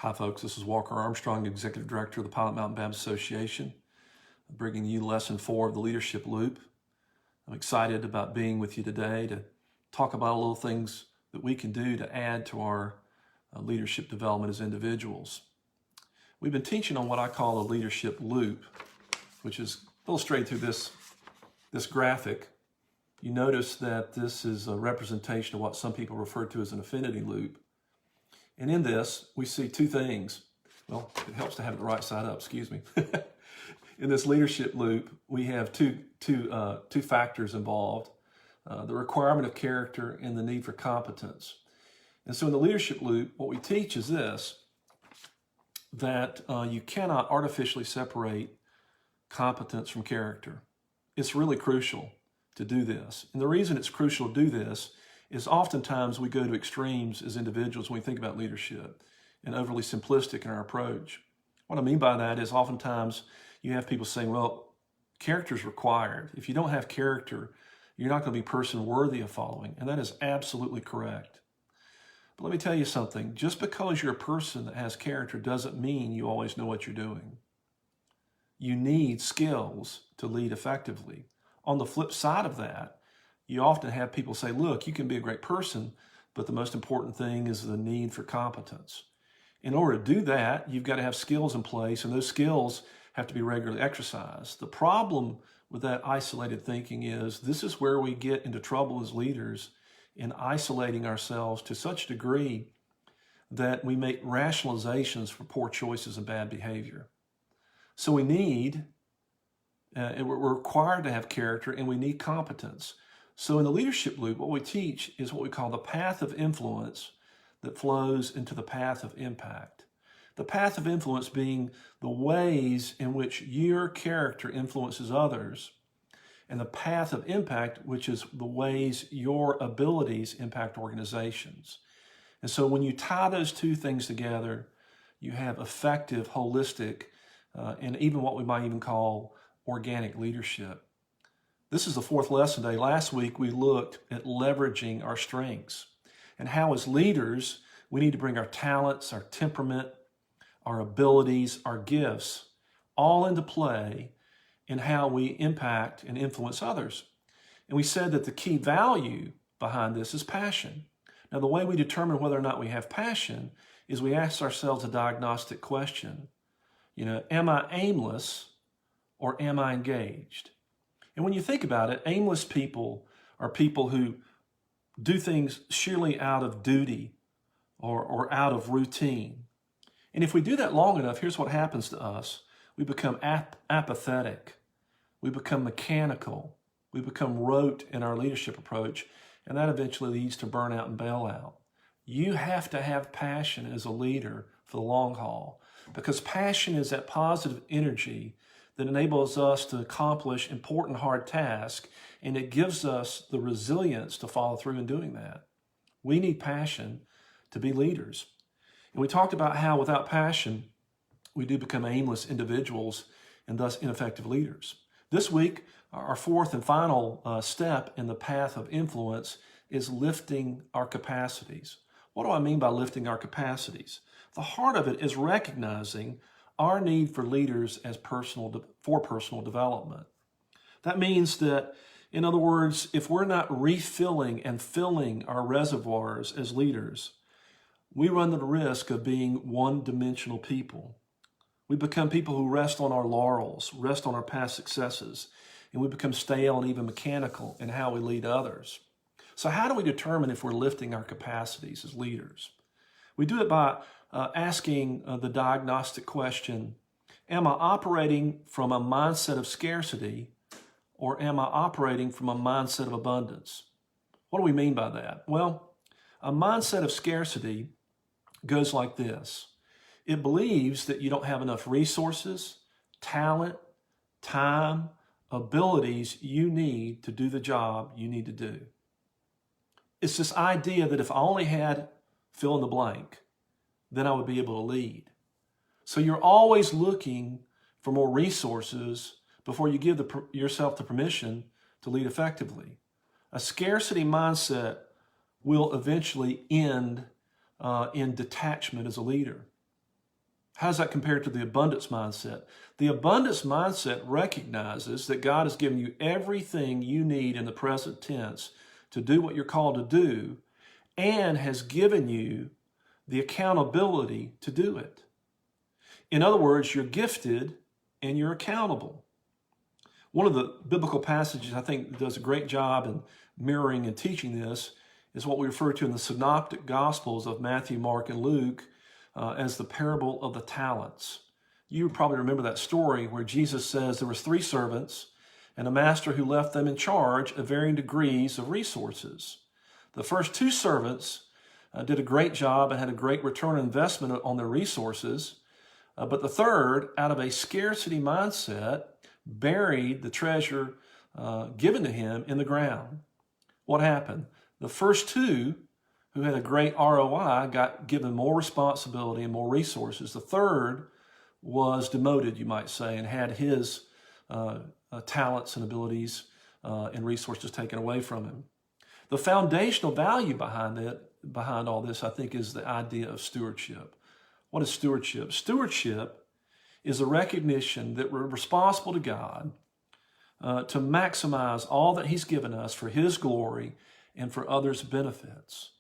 Hi folks, this is Walker Armstrong, Executive Director of the Pilot Mountain Baptist Association, bringing you lesson 4 of the Leadership Loop. I'm excited about being with you today to talk about a little things that we can do to add to our leadership development as individuals. We've been teaching on what I call a leadership loop, which is illustrated through this graphic. You notice that this is a representation of what some people refer to as an affinity loop. And in this, we see two things. Well, it helps to have it the right side up, excuse me. In this leadership loop, we have two factors involved, the requirement of character and the need for competence. And so in the leadership loop, what we teach is this, that you cannot artificially separate competence from character. It's really crucial to do this. And the reason it's crucial to do this is oftentimes we go to extremes as individuals when we think about leadership and overly simplistic in our approach. What I mean by that is oftentimes you have people saying, well, character is required. If you don't have character, you're not going to be a person worthy of following. And that is absolutely correct. But let me tell you something. Just because you're a person that has character doesn't mean you always know what you're doing. You need skills to lead effectively. On the flip side of that, you often have people say, look, you can be a great person, but the most important thing is the need for competence. In order to do that, you've got to have skills in place, and those skills have to be regularly exercised. The problem with that isolated thinking is this is where we get into trouble as leaders in isolating ourselves to such a degree that we make rationalizations for poor choices and bad behavior. So we need, we're required to have character, and we need competence. So in the leadership loop, what we teach is what we call the path of influence that flows into the path of impact. The path of influence being the ways in which your character influences others, and the path of impact, which is the ways your abilities impact organizations. And so when you tie those two things together, you have effective, holistic, and even what we might even call organic leadership. This is the 4th lesson day. Last week, we looked at leveraging our strengths and how as leaders, we need to bring our talents, our temperament, our abilities, our gifts, all into play in how we impact and influence others. And we said that the key value behind this is passion. Now, the way we determine whether or not we have passion is we ask ourselves a diagnostic question. Am I aimless or am I engaged? And when you think about it, aimless people are people who do things sheerly out of duty or out of routine. And if we do that long enough, here's what happens to us. We become apathetic. We become mechanical. We become rote in our leadership approach, and that eventually leads to burnout and bailout. You have to have passion as a leader for the long haul, because passion is that positive energy that enables us to accomplish important, hard tasks, and it gives us the resilience to follow through in doing that. We need passion to be leaders. And we talked about how without passion, we do become aimless individuals and thus ineffective leaders. This week, our 4th and final step in the path of influence is lifting our capacities. What do I mean by lifting our capacities? The heart of it is recognizing our need for leaders as for personal development. That means that, in other words, if we're not refilling and filling our reservoirs as leaders, we run the risk of being one-dimensional people. We become people who rest on our laurels, rest on our past successes, and we become stale and even mechanical in how we lead others. So how do we determine if we're lifting our capacities as leaders? We do it by asking the diagnostic question, am I operating from a mindset of scarcity or am I operating from a mindset of abundance? What do we mean by that? Well, a mindset of scarcity goes like this. It believes that you don't have enough resources, talent, time, abilities you need to do the job you need to do. It's this idea that if I only had fill in the blank, then I would be able to lead. So you're always looking for more resources before you give yourself the permission to lead effectively. A scarcity mindset will eventually end in detachment as a leader. How does that compare to the abundance mindset? The abundance mindset recognizes that God has given you everything you need in the present tense to do what you're called to do, and has given you the accountability to do it. In other words, you're gifted and you're accountable. One of the biblical passages I think does a great job in mirroring and teaching this is what we refer to in the synoptic gospels of Matthew, Mark, and Luke as the parable of the talents. You probably remember that story where Jesus says there was 3 servants and a master who left them in charge of varying degrees of resources. The first 2 servants did a great job and had a great return on investment on their resources, but the third, out of a scarcity mindset, buried the treasure given to him in the ground. What happened? The first 2 who had a great ROI got given more responsibility and more resources. The third was demoted, you might say, and had his talents and abilities and resources taken away from him. The foundational value behind all this, I think, is the idea of stewardship. What is stewardship? Stewardship is a recognition that we're responsible to God to maximize all that He's given us for His glory and for others' benefits.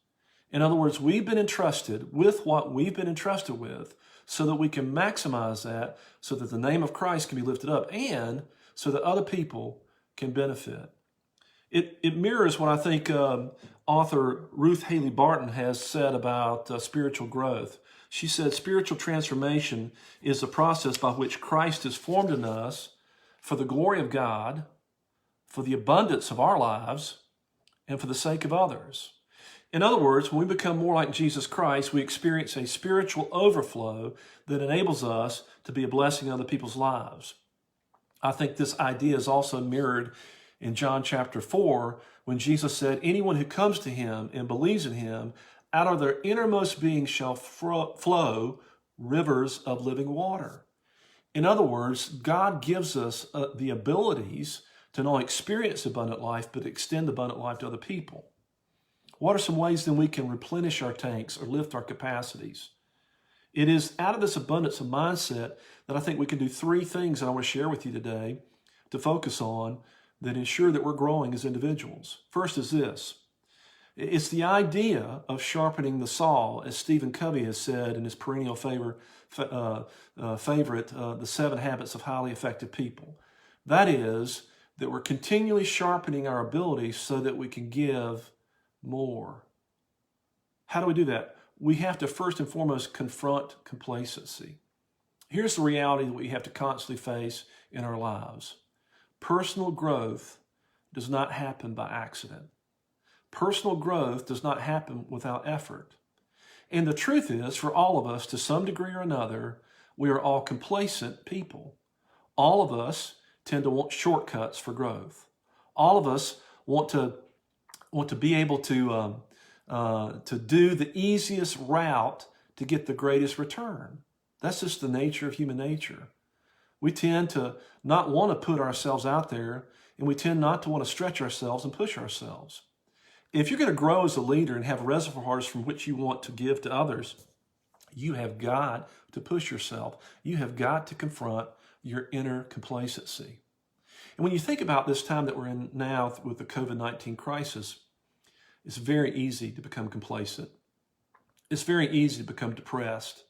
In other words, we've been entrusted with what we've been entrusted with so that we can maximize that, so that the name of Christ can be lifted up, and so that other people can benefit. It mirrors what I think author Ruth Haley Barton has said about spiritual growth. She said spiritual transformation is the process by which Christ is formed in us for the glory of God, for the abundance of our lives, and for the sake of others. In other words, when we become more like Jesus Christ, we experience a spiritual overflow that enables us to be a blessing in other people's lives. I think this idea is also mirrored in John chapter 4, when Jesus said, anyone who comes to Him and believes in Him, out of their innermost being shall flow rivers of living water. In other words, God gives us the abilities to not only experience abundant life, but extend abundant life to other people. What are some ways then we can replenish our tanks or lift our capacities? It is out of this abundance of mindset that I think we can do 3 things that I want to share with you today to focus on that ensure that we're growing as individuals. First is this. It's the idea of sharpening the saw, as Stephen Covey has said in his perennial favorite, The 7 Habits of Highly Effective People. That is, that we're continually sharpening our abilities so that we can give more. How do we do that? We have to first and foremost confront complacency. Here's the reality that we have to constantly face in our lives. Personal growth does not happen by accident. Personal growth does not happen without effort. And the truth is, for all of us, to some degree or another, we are all complacent people. All of us tend to want shortcuts for growth. All of us want to be able to do the easiest route to get the greatest return. That's just the nature of human nature. We tend to not want to put ourselves out there, and we tend not to want to stretch ourselves and push ourselves. If you're going to grow as a leader and have reservoirs from which you want to give to others, you have got to push yourself. You have got to confront your inner complacency. And when you think about this time that we're in now with the COVID-19 crisis, it's very easy to become complacent. It's very easy to become depressed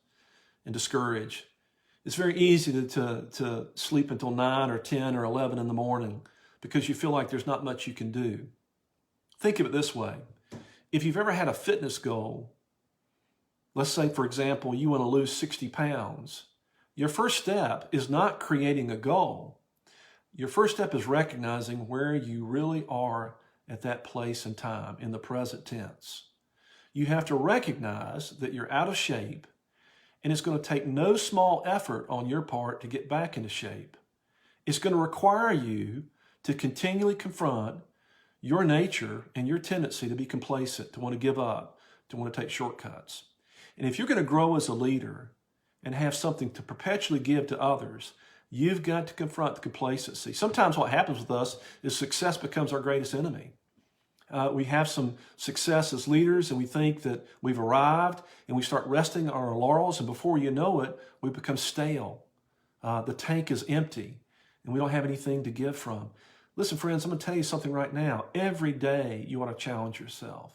and discouraged. It's very easy to sleep until 9 or 10 or 11 in the morning because you feel like there's not much you can do. Think of it this way. If you've ever had a fitness goal, let's say, for example, you want to lose 60 pounds, your first step is not creating a goal. Your first step is recognizing where you really are at that place and time in the present tense. You have to recognize that you're out of shape, and it's going to take no small effort on your part to get back into shape. It's going to require you to continually confront your nature and your tendency to be complacent, to want to give up, to want to take shortcuts. And if you're going to grow as a leader and have something to perpetually give to others, you've got to confront the complacency. Sometimes what happens with us is success becomes our greatest enemy. We have some success as leaders and we think that we've arrived and we start resting on our laurels, and before you know it, we become stale. The tank is empty and we don't have anything to give from. Listen, friends, I'm going to tell you something right now. Every day you ought to challenge yourself.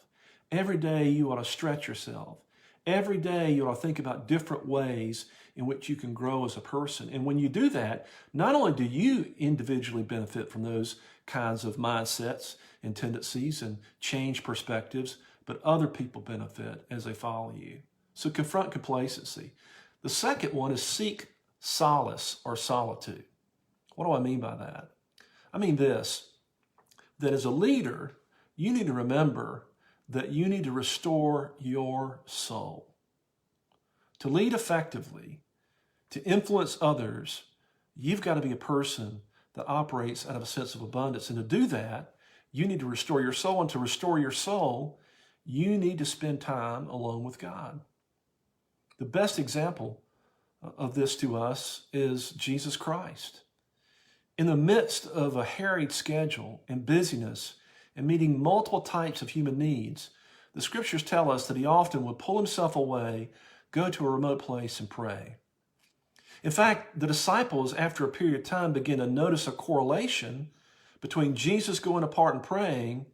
Every day you ought to stretch yourself. Every day you ought to think about different ways in which you can grow as a person. And when you do that, not only do you individually benefit from those kinds of mindsets and tendencies and change perspectives, but other people benefit as they follow you. So confront complacency. The second one is seek solace or solitude. What do I mean by that? I mean this, that as a leader, you need to remember that you need to restore your soul. To lead effectively, to influence others, you've got to be a person that operates out of a sense of abundance. And to do that, you need to restore your soul. And to restore your soul, you need to spend time alone with God. The best example of this to us is Jesus Christ. In the midst of a harried schedule and busyness and meeting multiple types of human needs, the scriptures tell us that he often would pull himself away, go to a remote place and pray. In fact, the disciples, after a period of time, began to notice a correlation between Jesus going apart and praying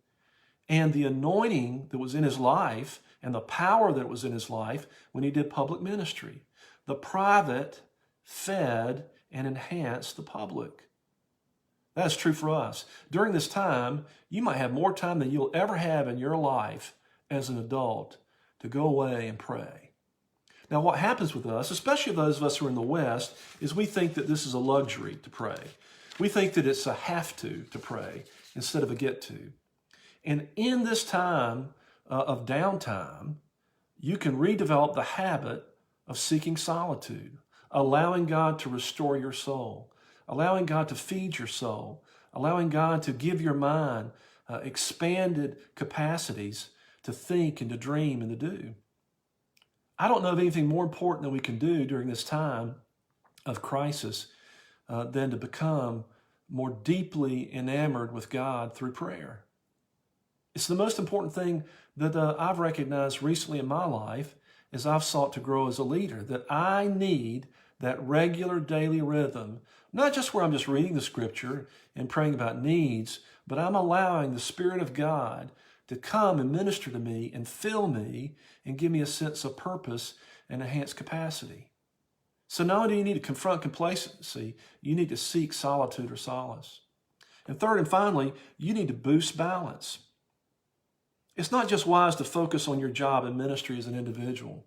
and the anointing that was in his life and the power that was in his life when he did public ministry. The private fed and enhanced the public. That's true for us. During this time, you might have more time than you'll ever have in your life as an adult to go away and pray. Now, what happens with us, especially those of us who are in the West, is we think that this is a luxury to pray. We think that it's a have to pray instead of a get to. And in this time of downtime, you can redevelop the habit of seeking solitude, allowing God to restore your soul, allowing God to feed your soul, allowing God to give your mind expanded capacities to think and to dream and to do. I don't know of anything more important that we can do during this time of crisis than to become more deeply enamored with God through prayer. It's the most important thing that I've recognized recently in my life as I've sought to grow as a leader, that I need that regular daily rhythm, not just where I'm just reading the scripture and praying about needs, but I'm allowing the Spirit of God to come and minister to me and fill me and give me a sense of purpose and enhanced capacity. So not only do you need to confront complacency, you need to seek solitude or solace. And third and finally, you need to boost balance. It's not just wise to focus on your job and ministry as an individual.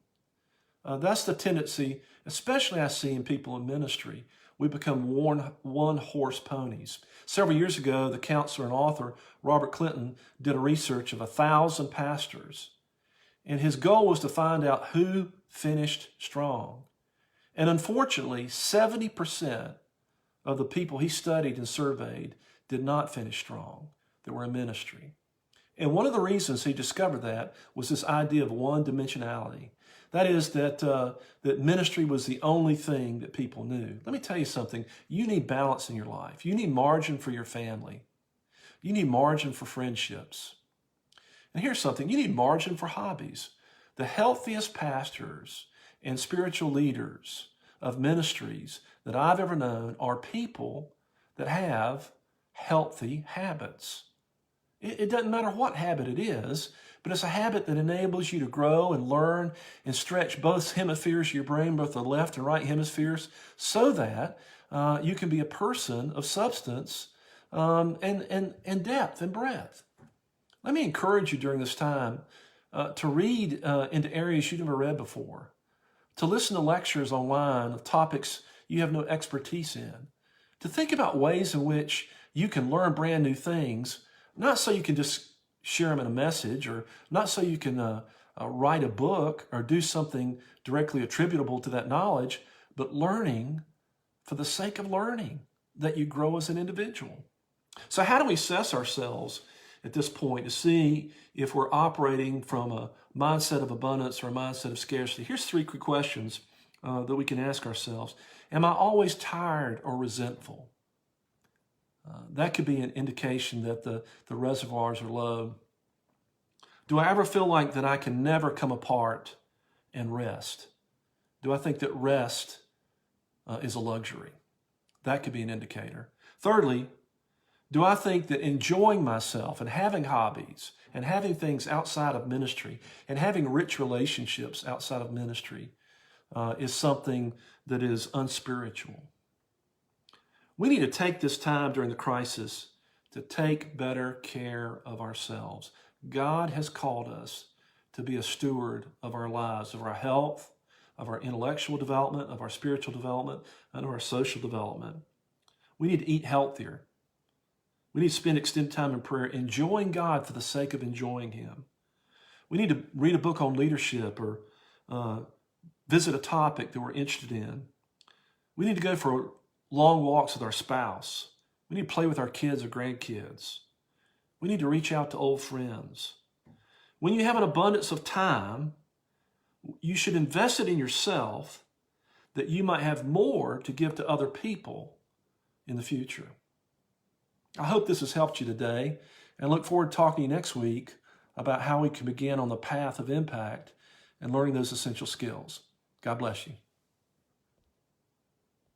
That's the tendency, especially I see in people in ministry. We become one-horse ponies. Several years ago, the counselor and author Robert Clinton did a research of 1,000 pastors. And his goal was to find out who finished strong. And unfortunately, 70% of the people he studied and surveyed did not finish strong, that were in ministry. And one of the reasons he discovered that was this idea of one-dimensionality. That is that ministry was the only thing that people knew. Let me tell you something. You need balance in your life. You need margin for your family. You need margin for friendships. And here's something. You need margin for hobbies. The healthiest pastors and spiritual leaders of ministries that I've ever known are people that have healthy habits. It doesn't matter what habit it is, but it's a habit that enables you to grow and learn and stretch both hemispheres of your brain, both the left and right hemispheres, so that you can be a person of substance and depth and breadth. Let me encourage you during this time to read into areas you've never read before, to listen to lectures online of topics you have no expertise in, to think about ways in which you can learn brand new things, not so you can just share them in a message, or not so you can write a book or do something directly attributable to that knowledge, but learning for the sake of learning, that you grow as an individual. So how do we assess ourselves at this point to see if we're operating from a mindset of abundance or a mindset of scarcity? Here's 3 quick questions that we can ask ourselves. Am I always tired or resentful? That could be an indication that the reservoirs are low. Do I ever feel like that I can never come apart and rest? Do I think that rest is a luxury? That could be an indicator. Thirdly, do I think that enjoying myself and having hobbies and having things outside of ministry and having rich relationships outside of ministry is something that is unspiritual? We need to take this time during the crisis to take better care of ourselves. God has called us to be a steward of our lives, of our health, of our intellectual development, of our spiritual development, and of our social development. We need to eat healthier. We need to spend extended time in prayer, enjoying God for the sake of enjoying Him. We need to read a book on leadership or visit a topic that we're interested in. We need to go for long walks with our spouse. We need to play with our kids or grandkids. We need to reach out to old friends. When you have an abundance of time, you should invest it in yourself that you might have more to give to other people in the future. I hope this has helped you today, and look forward to talking to you next week about how we can begin on the path of impact and learning those essential skills. God bless you.